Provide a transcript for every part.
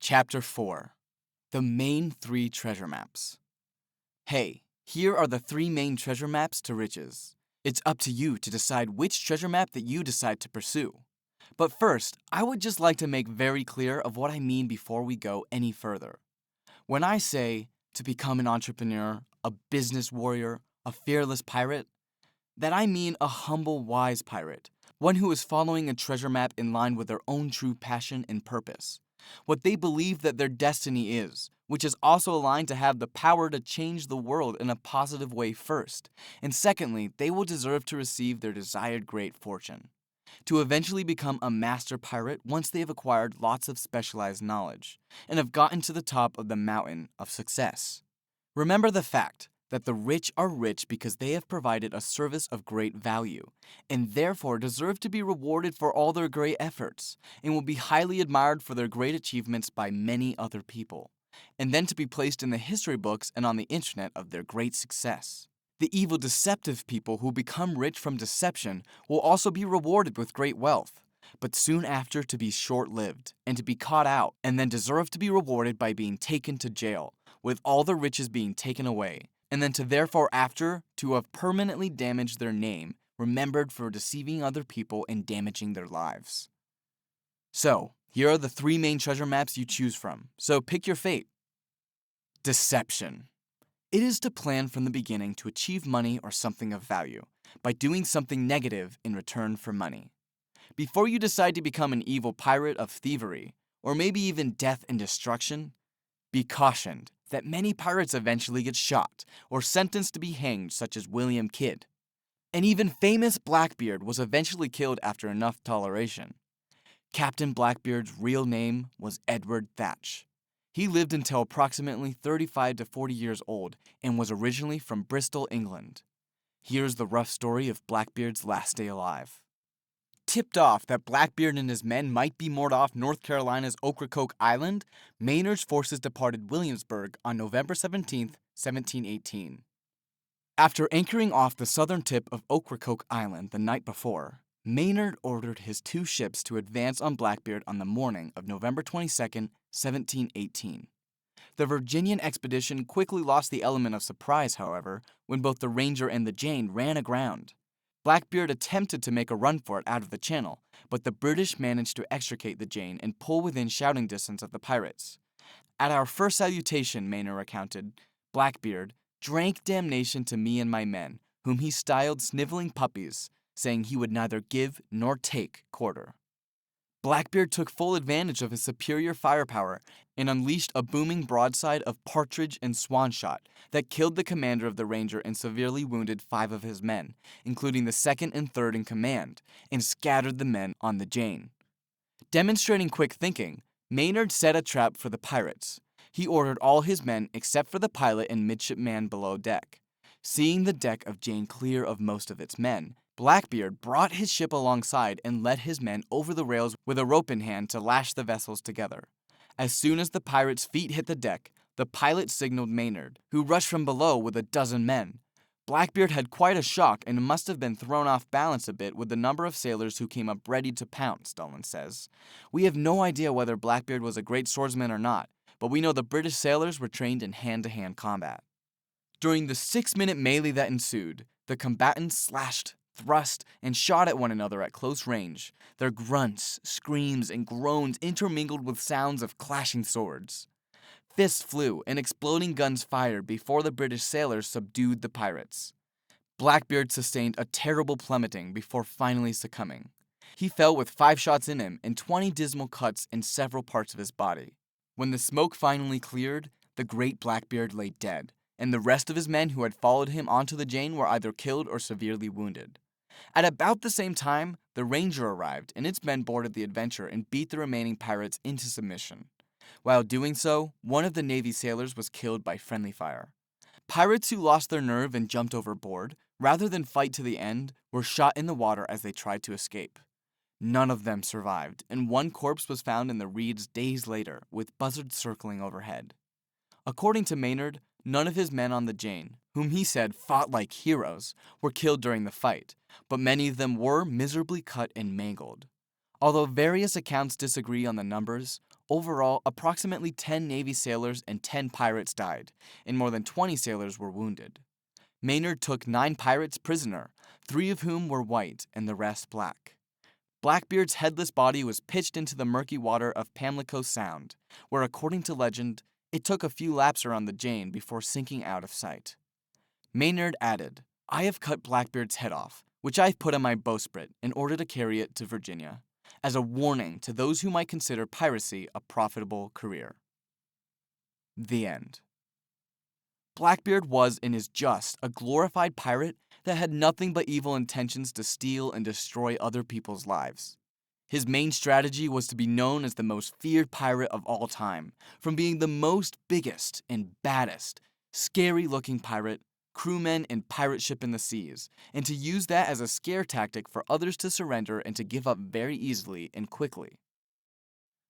Chapter 4 The Main 3 Treasure Maps. Hey, here are the 3 main treasure maps to riches. It's up to you to decide which treasure map that you decide to pursue. But first, I would just like to make very clear of what I mean before we go any further. When I say to become an entrepreneur, a business warrior, a fearless pirate, that I mean a humble, wise pirate, one who is following a treasure map in line with their own true passion and purpose. What they believe that their destiny is, which is also aligned to have the power to change the world in a positive way first, and secondly, they will deserve to receive their desired great fortune, to eventually become a master pirate once they have acquired lots of specialized knowledge, and have gotten to the top of the mountain of success. Remember the fact that the rich are rich because they have provided a service of great value, and therefore deserve to be rewarded for all their great efforts, and will be highly admired for their great achievements by many other people, and then to be placed in the history books and on the internet of their great success. The evil deceptive people who become rich from deception will also be rewarded with great wealth, but soon after to be short-lived, and to be caught out, and then deserve to be rewarded by being taken to jail, with all the riches being taken away, and then to therefore after to have permanently damaged their name, remembered for deceiving other people and damaging their lives. So, here are the 3 main treasure maps you choose from, so pick your fate. Deception. It is to plan from the beginning to achieve money or something of value, by doing something negative in return for money. Before you decide to become an evil pirate of thievery, or maybe even death and destruction, be cautioned that many pirates eventually get shot or sentenced to be hanged, such as William Kidd. And even famous Blackbeard was eventually killed after enough toleration. Captain Blackbeard's real name was Edward Thatch. He lived until approximately 35 to 40 years old and was originally from Bristol, England. Here's the rough story of Blackbeard's last day alive. Tipped off that Blackbeard and his men might be moored off North Carolina's Ocracoke Island, Maynard's forces departed Williamsburg on November 17, 1718. After anchoring off the southern tip of Ocracoke Island the night before, Maynard ordered his 2 ships to advance on Blackbeard on the morning of November 22, 1718. The Virginian expedition quickly lost the element of surprise, however, when both the Ranger and the Jane ran aground. Blackbeard attempted to make a run for it out of the channel, but the British managed to extricate the Jane and pull within shouting distance of the pirates. At our first salutation, Maynard recounted, Blackbeard drank damnation to me and my men, whom he styled sniveling puppies, saying he would neither give nor take quarter. Blackbeard took full advantage of his superior firepower and unleashed a booming broadside of partridge and swan shot that killed the commander of the Ranger and severely wounded 5 of his men, including the 2nd and 3rd in command, and scattered the men on the Jane. Demonstrating quick thinking, Maynard set a trap for the pirates. He ordered all his men except for the pilot and midshipman below deck. Seeing the deck of Jane clear of most of its men, Blackbeard brought his ship alongside and led his men over the rails with a rope in hand to lash the vessels together. As soon as the pirates' feet hit the deck, the pilot signaled Maynard, who rushed from below with a dozen men. Blackbeard had quite a shock and must have been thrown off balance a bit with the number of sailors who came up ready to pounce, Dolan says. We have no idea whether Blackbeard was a great swordsman or not, but we know the British sailors were trained in hand-to-hand combat. During the 6-minute melee that ensued, the combatants slashed, thrust, and shot at one another at close range, their grunts, screams, and groans intermingled with sounds of clashing swords. Fists flew and exploding guns fired before the British sailors subdued the pirates. Blackbeard sustained a terrible plummeting before finally succumbing. He fell with 5 shots in him and 20 dismal cuts in several parts of his body. When the smoke finally cleared, the great Blackbeard lay dead, and the rest of his men who had followed him onto the Jane were either killed or severely wounded. At about the same time, the Ranger arrived, and its men boarded the Adventure and beat the remaining pirates into submission. While doing so, one of the Navy sailors was killed by friendly fire. Pirates who lost their nerve and jumped overboard, rather than fight to the end, were shot in the water as they tried to escape. None of them survived, and one corpse was found in the reeds days later, with buzzards circling overhead. According to Maynard, none of his men on the Jane, whom he said fought like heroes, were killed during the fight, but many of them were miserably cut and mangled. Although various accounts disagree on the numbers, Overall, approximately 10 Navy sailors and 10 pirates died, and more than 20 sailors were wounded. Maynard took 9 pirates prisoner, 3 of whom were white and the rest black. Blackbeard's headless body was pitched into the murky water of Pamlico Sound, where, according to legend, it took a few laps around the Jane before sinking out of sight. Maynard added, "I have cut Blackbeard's head off, which I have put on my bowsprit in order to carry it to Virginia, as a warning to those who might consider piracy a profitable career." The end. Blackbeard was and is just a glorified pirate that had nothing but evil intentions to steal and destroy other people's lives. His main strategy was to be known as the most feared pirate of all time, from being the most biggest and baddest, scary-looking pirate, crewmen, and pirate ship in the seas, and to use that as a scare tactic for others to surrender and to give up very easily and quickly.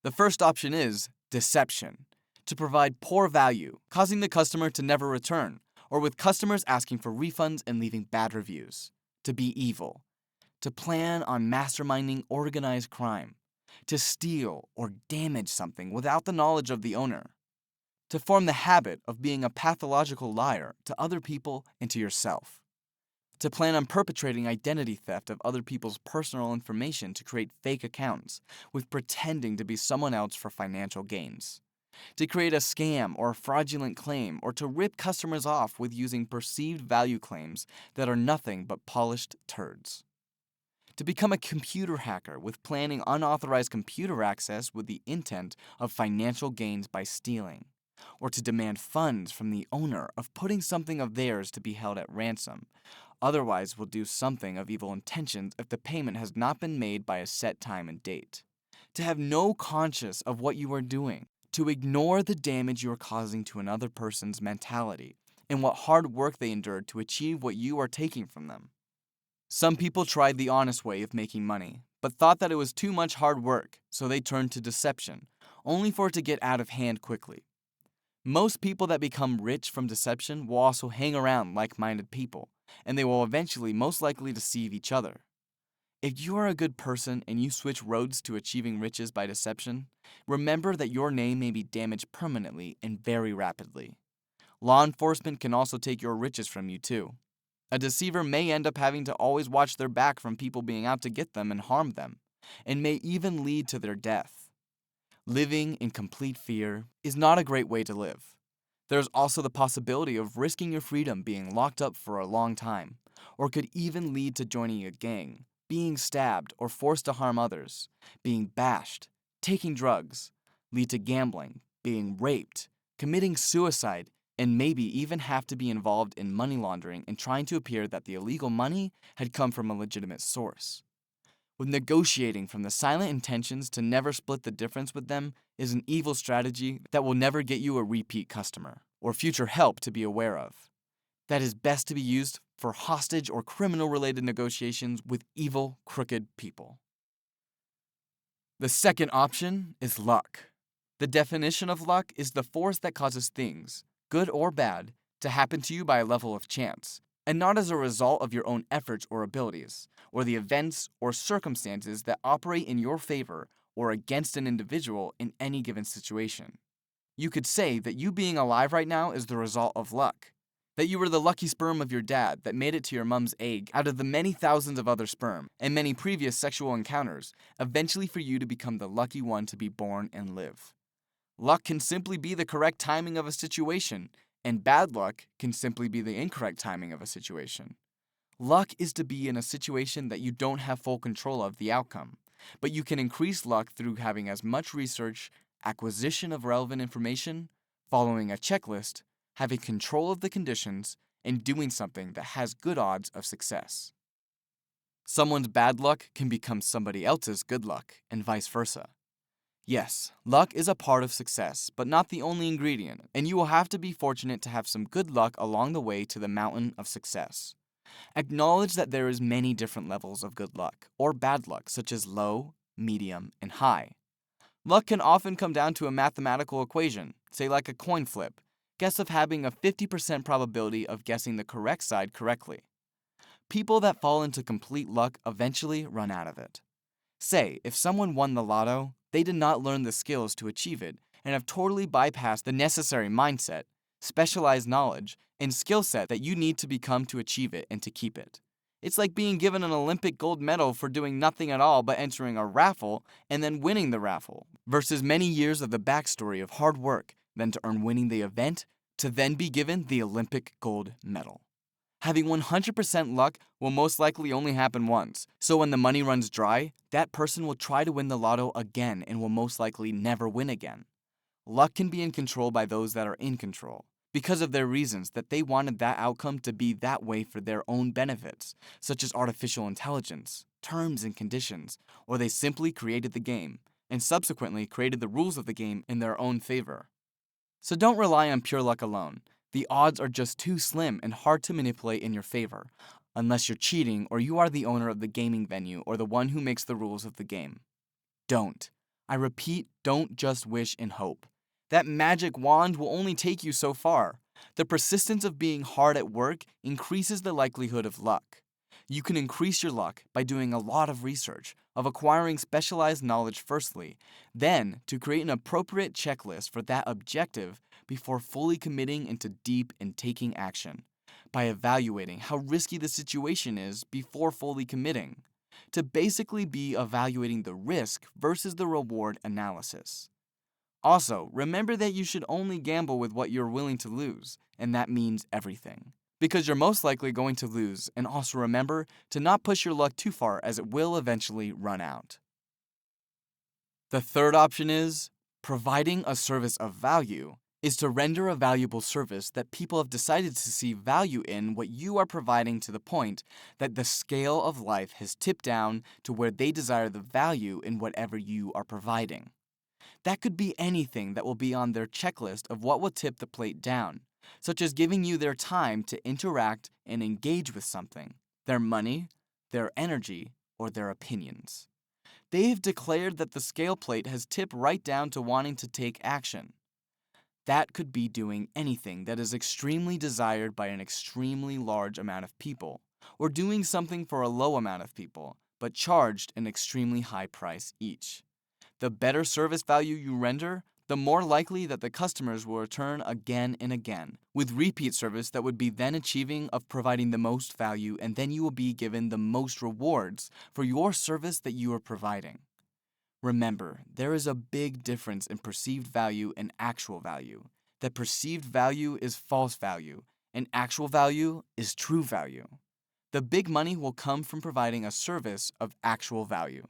The first option is deception, to provide poor value, causing the customer to never return, or with customers asking for refunds and leaving bad reviews. To be evil, to plan on masterminding organized crime, to steal or damage something without the knowledge of the owner, to form the habit of being a pathological liar to other people and to yourself, to plan on perpetrating identity theft of other people's personal information to create fake accounts with pretending to be someone else for financial gains, to create a scam or a fraudulent claim, or to rip customers off with using perceived value claims that are nothing but polished turds. To become a computer hacker with planning unauthorized computer access with the intent of financial gains by stealing, or to demand funds from the owner of putting something of theirs to be held at ransom, otherwise will do something of evil intentions if the payment has not been made by a set time and date. To have no conscience of what you are doing, to ignore the damage you are causing to another person's mentality, and what hard work they endured to achieve what you are taking from them. Some people tried the honest way of making money, but thought that it was too much hard work, so they turned to deception, only for it to get out of hand quickly. Most people that become rich from deception will also hang around like-minded people, and they will eventually most likely deceive each other. If you are a good person and you switch roads to achieving riches by deception, remember that your name may be damaged permanently and very rapidly. Law enforcement can also take your riches from you too. A deceiver may end up having to always watch their back from people being out to get them and harm them, and may even lead to their death. Living in complete fear is not a great way to live. There's also the possibility of risking your freedom being locked up for a long time, or could even lead to joining a gang, being stabbed or forced to harm others, being bashed, taking drugs, lead to gambling, being raped, committing suicide, and maybe even have to be involved in money laundering and trying to appear that the illegal money had come from a legitimate source. With negotiating from the silent intentions to never split the difference with them is an evil strategy that will never get you a repeat customer or future help to be aware of. That is best to be used for hostage or criminal-related negotiations with evil, crooked people. The second option is luck. The definition of luck is the force that causes things, good or bad, to happen to you by a level of chance, and not as a result of your own efforts or abilities, or the events or circumstances that operate in your favor or against an individual in any given situation. You could say that you being alive right now is the result of luck, that you were the lucky sperm of your dad that made it to your mom's egg out of the many thousands of other sperm and many previous sexual encounters, eventually for you to become the lucky one to be born and live. Luck can simply be the correct timing of a situation, and bad luck can simply be the incorrect timing of a situation. Luck is to be in a situation that you don't have full control of the outcome, but you can increase luck through having as much research, acquisition of relevant information, following a checklist, having control of the conditions, and doing something that has good odds of success. Someone's bad luck can become somebody else's good luck, and vice versa. Yes, luck is a part of success, but not the only ingredient, and you will have to be fortunate to have some good luck along the way to the mountain of success. Acknowledge that there is many different levels of good luck, or bad luck, such as low, medium, and high. Luck can often come down to a mathematical equation, say like a coin flip, guess of having a 50% probability of guessing the correct side correctly. People that fall into complete luck eventually run out of it. Say, if someone won the lotto, they did not learn the skills to achieve it and have totally bypassed the necessary mindset, specialized knowledge, and skill set that you need to become to achieve it and to keep it. It's like being given an Olympic gold medal for doing nothing at all but entering a raffle and then winning the raffle, versus many years of the backstory of hard work, then to earn winning the event, to then be given the Olympic gold medal. Having 100% luck will most likely only happen once, so when the money runs dry, that person will try to win the lotto again and will most likely never win again. Luck can be in control by those that are in control, because of their reasons that they wanted that outcome to be that way for their own benefits, such as artificial intelligence, terms and conditions, or they simply created the game, and subsequently created the rules of the game in their own favor. So don't rely on pure luck alone. The odds are just too slim and hard to manipulate in your favor, unless you're cheating or you are the owner of the gaming venue or the one who makes the rules of the game. Don't. I repeat, don't just wish and hope. That magic wand will only take you so far. The persistence of being hard at work increases the likelihood of luck. You can increase your luck by doing a lot of research, of acquiring specialized knowledge firstly, then to create an appropriate checklist for that objective before fully committing into deep and taking action, by evaluating how risky the situation is before fully committing, to basically be evaluating the risk versus the reward analysis. Also, remember that you should only gamble with what you're willing to lose, and that means everything. Because you're most likely going to lose, and also remember to not push your luck too far as it will eventually run out. The third option is providing a service of value is to render a valuable service that people have decided to see value in what you are providing to the point that the scale of life has tipped down to where they desire the value in whatever you are providing. That could be anything that will be on their checklist of what will tip the plate down, such as giving you their time to interact and engage with something, their money, their energy, or their opinions. They have declared that the scale plate has tipped right down to wanting to take action. That could be doing anything that is extremely desired by an extremely large amount of people, or doing something for a low amount of people, but charged an extremely high price each. The better service value you render, the more likely that the customers will return again and again, with repeat service that would be then achieving of providing the most value, and then you will be given the most rewards for your service that you are providing. Remember, there is a big difference in perceived value and actual value. That perceived value is false value, and actual value is true value. The big money will come from providing a service of actual value.